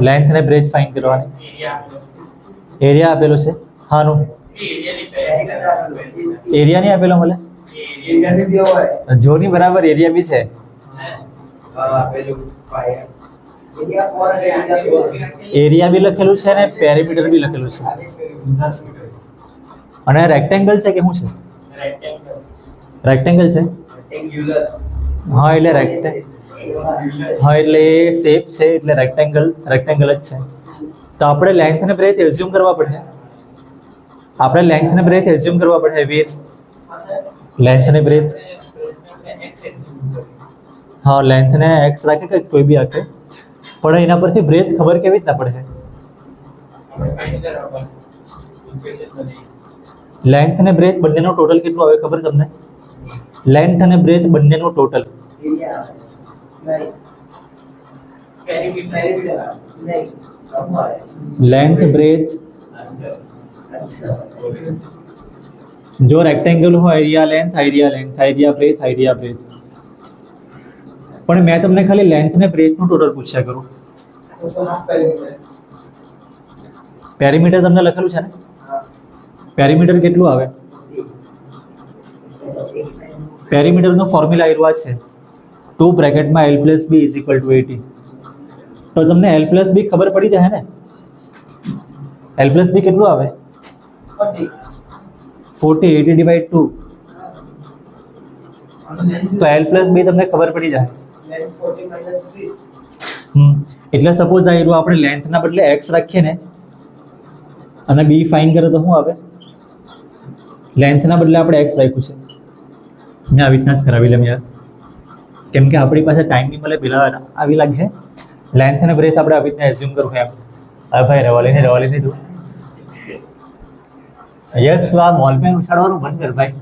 Length અને breath find કરવાની. Area આપેલો છે. હાનું એરિયા નહીં આપેલો મળે. જોની બરાબર એરિયા બી છે. એરિયા બી લખેલું છે અને પેરીમીટર બી લખેલું છે. અને રેક્ટેંગલ છે કે શું છે? રેક્ટેંગલ છે. હા એટલે હા એટલે એ શેપ છે એટલે રેક્ટેંગલ જ છે. તો આપણે લેન્થ અને બ્રેથ એઝ્યુમ કરવા પડે. વીર લેન્થ અને બ્રેથ. હા લેન્થ ને એક્સ રાખે કે કોઈ બી રાખે, પણ એના પરથી બ્રેથ ખબર કેવી રીતના પડે? લેન્થ અને બ્રેથ બંનેનો ટોટલ કેટલું આવે ખબર તમને? લેન્થ અને બ્રેથ બંનેનો ટોટલ લેન્થ બ્રેથ. જો રેક્ટેંગલ હોય એરિયા લેન્થ, એરિયા બ્રેથ. પણ મેં તમને ખાલી લેન્થ ને બ્રેથ નું ટોટલ પૂછ્યા કરું. પેરીમીટર તમને લખેલું છે ને? પેરીમીટર કેટલું આવે? પેરીમીટરનો ફોર્મ્યુલા આવ્યો છે 2 બ્રેકેટમાં L + B = 80. તો તમને L + B ખબર પડી જાય ને? L + B કેટલું આવે? 40. 80/2. તો L + B તમને ખબર પડી જાય. એટલે સપોઝ આ રહ્યું આપણે લેન્થના બદલે x રાખીએ ને અને b ફાઇન્ડ કરે તો શું આવે? લેન્થના બદલે આપણે x રાખ્યું છે. મેં આવી રીતના જ કરાવી લઉં યાર, કેમ કે આપણી પાસે ટાઈમ નહીં મળે. પેલા આવી લાગે લેન્થ અને બ્રેથ આપણે આવી રીતના એઝ્યુમ કરવું એમ. હવે ભાઈ રવા લઈને તું યસ તું આ બોલ પેન ઉછાળવાનું બંધ કર ભાઈ.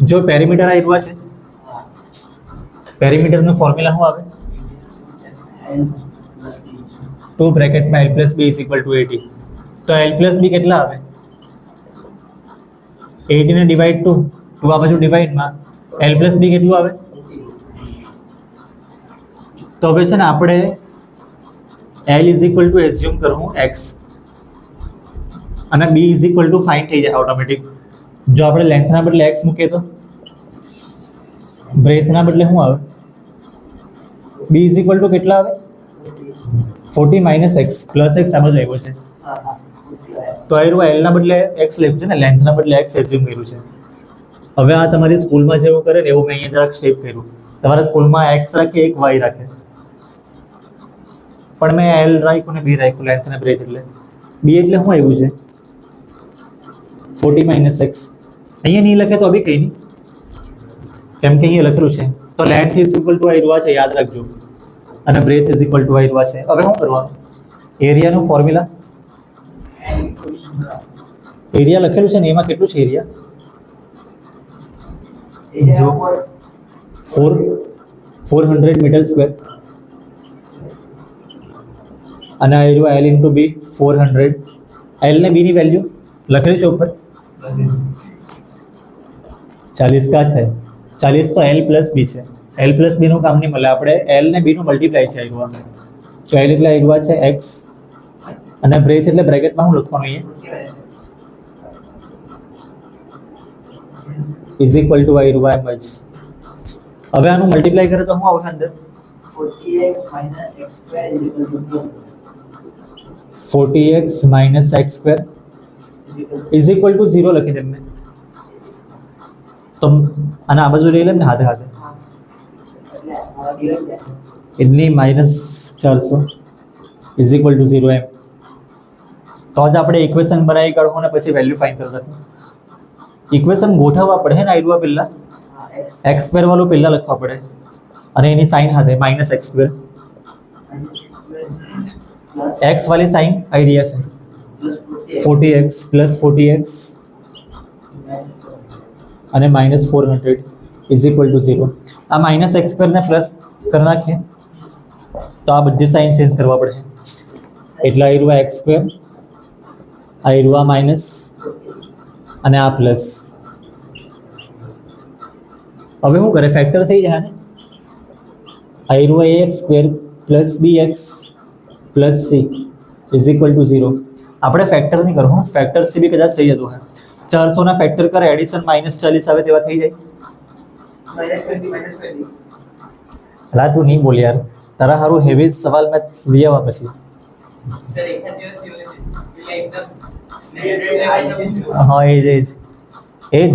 જો પેરીમીટર આવ્યું છે, પેરીમીટરનું ફોર્મ્યુલા શું આવે? 2 બ્રેકેટમાં L + B = 80. તો L + B કેટલા આવે? 80 ને ડિવાઈડ 2 આ બાજુ ડિવાઈડમાં L + B કેટલું આવે? તો હવે છે ને આપણે L = એઝ્યુમ કરું x અને B = ફાઇન્ડ થઈ જાય ઓટોમેટિક. જો આપણે લેન્થના બદલે x મૂકીએ તો બ્રેથના બદલે શું આવે? B = કેટલા આવે? 40 - x + x આ બાજુ આવ્યો છે. તો આ L ના બદલે x લખ્યું છે ને, લેન્થના બદલે x એઝ્યુમ કર્યું છે. હવે આ તમારી સ્કૂલમાં જેવું કરે ને એવું મેં અહીંયા જરાક સ્ટેપ કર્યું. તમારા સ્કૂલમાં x રાખે, એક y રાખે, પણ મેં L રાખ્યું ને B રાખ્યું. લેન્થ અને બ્રેથ એટલે B એટલે શું આવ્યું છે? 40 - x. અહીંયા નહીં લખે તો બી કંઈ નહીં, કેમ કે અહીંયા લખેલું છે. તો લેન્થ = આવ્યું છે, યાદ રાખજો, અને બ્રેથ = આવ્યું છે. હવે શું કરવાનું? એરિયાનું ફોર્મ્યુલા. એરિયા લખેલું છે ને એમાં કેટલું છે એરિયા? જો 400 મીટર². અને આ રહ્યું L × B 400. L ને B ની વેલ્યુ લખેલી છે ઉપર 40 કા છે. 40 તો L + B છે. L + B નું કામ નહીં મળે, આપણે L ને B નું મલ્ટીપ્લાય છે આવ્યું. તો L એટલે આવ્યું છે x અને બ્રેથ એટલે બ્રેકેટમાં શું લખવાનું અહીંયા? = આવ્યું એમ જ. હવે આનું મલ્ટીપ્લાય કરે તો શું આવશે અંદર? 40x - x² = 0 લખી દે મેં. તો અને આ બાજુ લઈ લે ને હાથે એટલી -400 = 0 એમ. તો જ આપણે ઇક્વેશન બનાવી કાઢવું અને પછી વેલ્યુ ફાઇન્ડ કરતા. ઇક્વેશન ગોઠવવા પડે ને આયરુઆ પહેલા x² વાળું પહેલા લખવા પડે અને એની સાઇન હાથે -x². x વાળી સાઇન આવી રહ્યા છે 40x + 40x અને -400 = 0. આ -x² ને પ્લસ કરી નાખીએ તો આ બધી સાઇન ચેન્જ કરવા પડે. એટલે આવ્યું x² આ રહ્યું આ માઇનસ અને આ પ્લસ. હવે શું કરે ફેક્ટર થઈ જાય ને આ રહ્યું ax square plus bx plus c is equal to 0. આપણે ફેક્ટર નહીં કરવું ફેક્ટર સી બી કદાચ થઈ જતું હોય 400 ના ફેક્ટર કરે એડિશન -40 આવે તેવા થઈ જાય. અલા તું નહીં બોલ યાર તારા હારું હેવી સવાલ મેં લઈ આવવા પછી. હા એ જ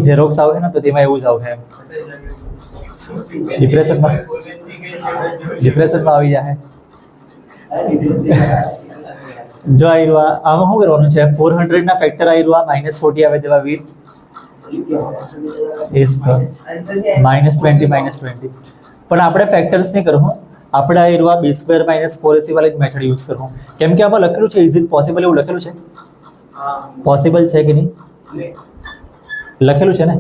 ઝેરોક્સ આવે ને તો તેમાં એવું જ આવે એમ ડિપ્રેશનમાં આવી જાય. જો આ રહ્યું આમાં શું કરવાનું છે 400 ના ફેક્ટર આ રહ્યું -40 આવે તેવા વીર is -20 પણ આપણે ફેક્ટર્સ નહીં કરવું આપણે આ રહ્યું b² - 4ac વાળી મેથડ યુઝ કરવું કેમ કે આમાં લખેલું છે ઇઝ ઇટ પોસિબલ એવું લખેલું છે. પોસિબલ છે કે નહીં લખેલું છે ને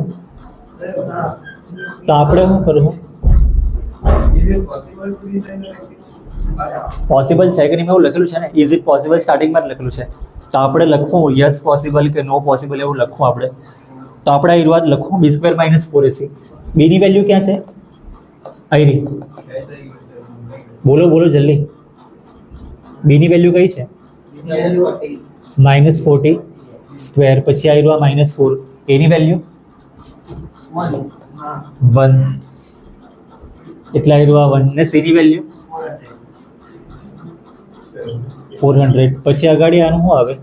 તો આપણે શું કરવું પોસિબલ છે કે નહીં એવું લખેલું છે ને ઇઝ ઇટ પોસિબલ સ્ટાર્ટિંગમાં જ લખેલું છે તો આપણે લખવું યસ પોસિબલ કે નો પોસિબલ એવું લખવું આપણે. તો આપણે આ વાત લખવું b² - 4ac. બીની વેલ્યુ ક્યાં છે આયરી બોલો બોલો જલ્દી. બીની વેલ્યુ કઈ છે -40 સ્ક્વેર પછી આ રહ્યું -4 એની વેલ્યુ 1 એટલે આ રહ્યું 1 ને c ની વેલ્યુ 400 પછી આગળ આનું શું આવે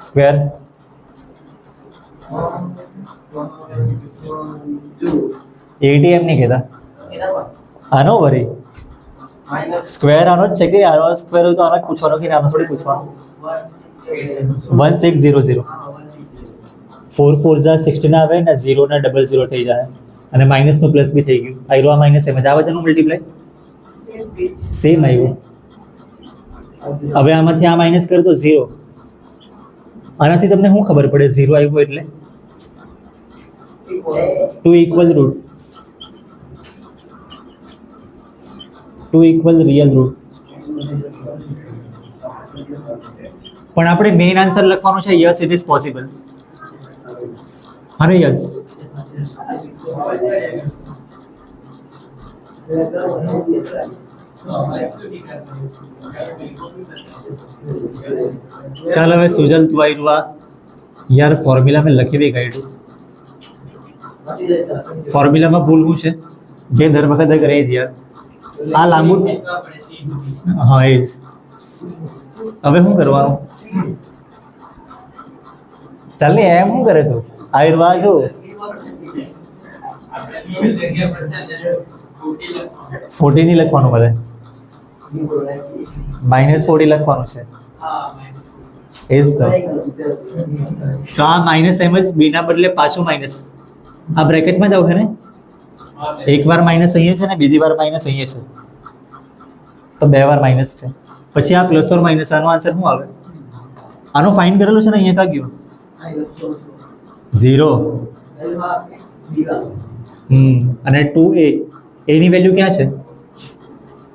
સ્ક્વેર 80 એમ નહીં કહેતા આનો વરી સ્ક્વેર આનો જ છે કે આનો સ્ક્વેર હોય તો આનો જ પૂછવાનો કે આનો થોડી પૂછવાનું 1600 4 4 જા 16 આવે ને 0 ને 00 થઈ જાય અને માઇનસ નું પ્લસ બી થઈ ગયું આયરો આ માઇનસ એમ જ આ બધાનું મલ્ટીપ્લાય સેમ આવ્યું. હવે આમાંથી આ માઇનસ કર તો 0 આનાથી તમને શું ખબર પડે 0 આવ્યું એટલે 2 equal root 2 equal real root. પણ આપણે મેઇન આન્સર લખવાનું છે યસ ઇટ ઇઝ પોસિબલ. અરે યસ ચાલ હવે સુજલ તું આવ્યું યાર ફોર્મ્યુલા મેં લખી દે ગાઈડ ફોર્મ્યુલામાં ભૂલ શું છે જે દર વખતે કરે જ યાર આ લાંબુ હા એ જ. હવે શું કરવાનું ચાલ ને એમ શું કરે તું આયુર્વા જો 40 નહીં લખવાનું બધે -40 લખવાનું છે એ જ તો આ માઇનસ એમ જ બીના બદલે પાછું માઇનસ આ બ્રેકેટમાં જ આવશે ને એક વાર માઇનસ અહીંયા છે ને બીજી વાર માઇનસ અહીંયા છે તો 2 વાર માઇનસ છે પછી આ પ્લસ ઓર માઇનસ આનો આન્સર શું આવે આનો ફાઇન કરેલું છે ને અહીંયા કા ગયો 0 અને 2a એની વેલ્યુ ક્યાં છે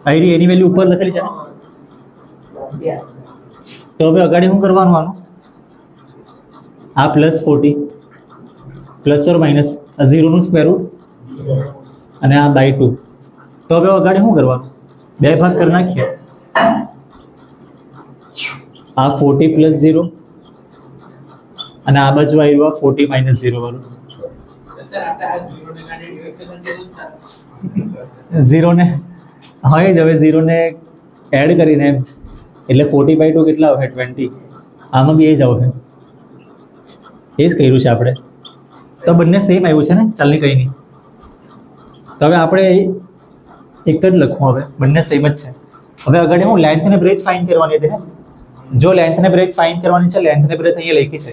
આયરી એની વેલ્યુ ઉપર લખેલી છે ને તો હવે અગાડી શું કરવાનું આનું આ +40 પ્લસ ઓર માઇનસ આ 0 નું સ્ક્વેર રૂટ અને આ બાય 2 તો હવે અગાડી શું કરવાનું બે ભાગ કરી નાખીએ આ 40 + 0 અને આ બાજુ આવ્યું 40 - 0 વાળું 0 ને હા એ જ હવે 0 ને એડ કરીને એમ એટલે 40/2 કેટલા આવે 20 આમાં બી એ જ આવે એ જ કર્યું છે આપણે તો બંને સેમ આવ્યું છે ને ચાલની કંઈ નહીં તો હવે આપણે એક જ લખવું હવે બંને સેમ જ છે. હવે આગળ હું લેન્થ અને બ્રેથ ફાઇન્ડ કરવાની હતી ને જો લેન્થ અને બ્રેથ ફાઇન્ડ કરવાની છે લેન્થ અને બ્રેથ અહીંયા લખી છે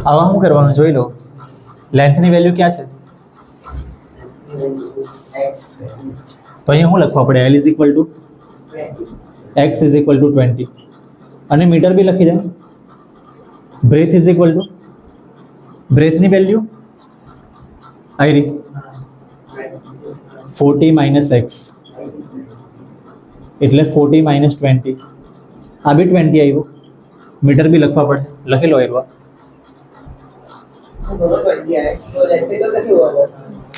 આવા શું કરવાનું જોઈ લો લેન્થની વેલ્યુ ક્યાં છે તો અહીંયા શું લખવું આપણે L = x = 20 અને મીટર બી લખી દે બ્રેથ = બ્રેથની વેલ્યુ આયરી 40 - x એટલે 40 - 20 આ બી 20 આવ્યું, મીટર બી લખવા પડે, લખી લો એરવા दोनों 20 आए तो रेक्टेंगल कैसे हुआ था?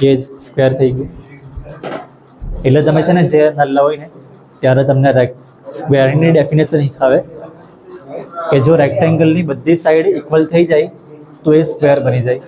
એ જ સ્ક્વેર થઈ ગયું. એટલે તમે છે ને જે નલ્લા હોય ને ત્યારે તમને સ્ક્વેરની ડેફિનેશન શીખાવે કે જો રેક્ટેંગલની બધી સાઈડ ઇક્વલ થઈ જાય તો એ સ્ક્વેર બની જાય.